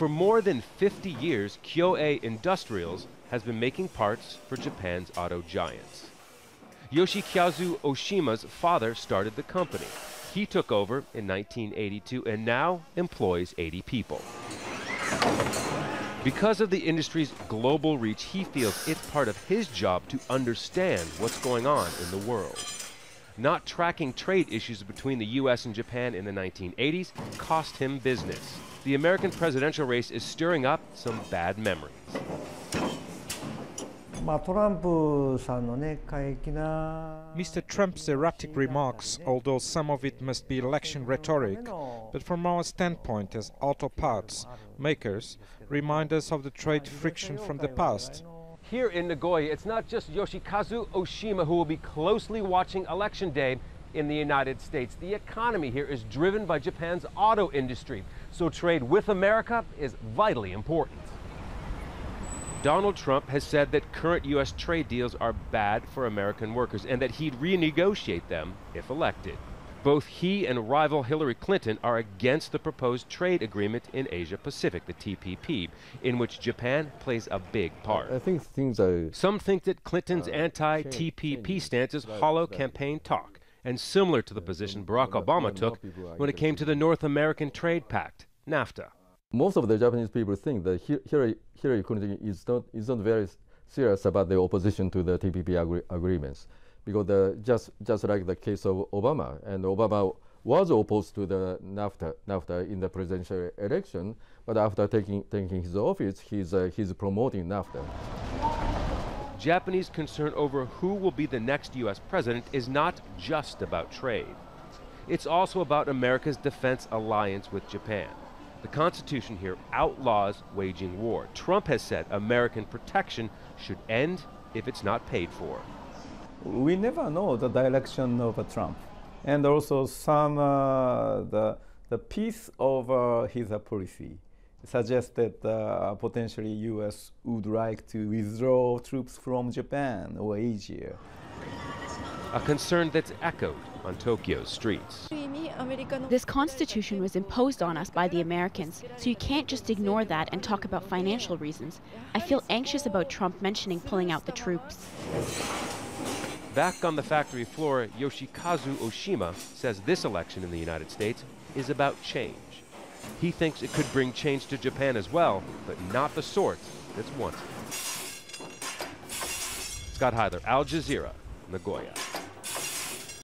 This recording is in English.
For more than 50 years, Kyoei Industrials has been making parts for Japan's auto giants. Yoshikazu Oshima's father started the company. He took over in 1982 and now employs 80 people. Because of the industry's global reach, he feels it's part of his job to understand what's going on in the world. Not tracking trade issues between the U.S. and Japan in the 1980s cost him business. The American presidential race is stirring up some bad memories. Mr. Trump's erratic remarks, although some of it must be election rhetoric, but from our standpoint as auto parts makers, remind us of the trade friction from the past. Here in Nagoya, it's not just Yoshikazu Oshima who will be closely watching Election Day in the United States. The economy here is driven by Japan's auto industry, so trade with America is vitally important. Donald Trump has said that current U.S. trade deals are bad for American workers and that he'd renegotiate them if elected. Both he and rival Hillary Clinton are against the proposed trade agreement in Asia-Pacific, the TPP, in which Japan plays a big part. I think things are... Some think that Clinton's anti-TPP stance is hollow campaign talk and similar to the position Barack Obama took when it came to the North American Trade Pact, NAFTA. Most of the Japanese people think that Hillary Clinton is not very serious about the opposition to the TPP agreements, because just like the case of Obama, and Obama was opposed to the NAFTA in the presidential election, but after taking his office, he's promoting NAFTA. Japanese concern over who will be the next U.S. president is not just about trade. It's also about America's defense alliance with Japan. The Constitution here outlaws waging war. Trump has said American protection should end if it's not paid for. We never know the direction of Trump, and also some the piece of his policy suggests that potentially U.S. would like to withdraw troops from Japan or Asia. A concern that's echoed on Tokyo's streets. This constitution was imposed on us by the Americans, so you can't just ignore that and talk about financial reasons. I feel anxious about Trump mentioning pulling out the troops. Back on the factory floor, Yoshikazu Oshima says this election in the United States is about change. He thinks it could bring change to Japan as well, but not the sort that's wanted. Scott Heidler, Al Jazeera, Nagoya.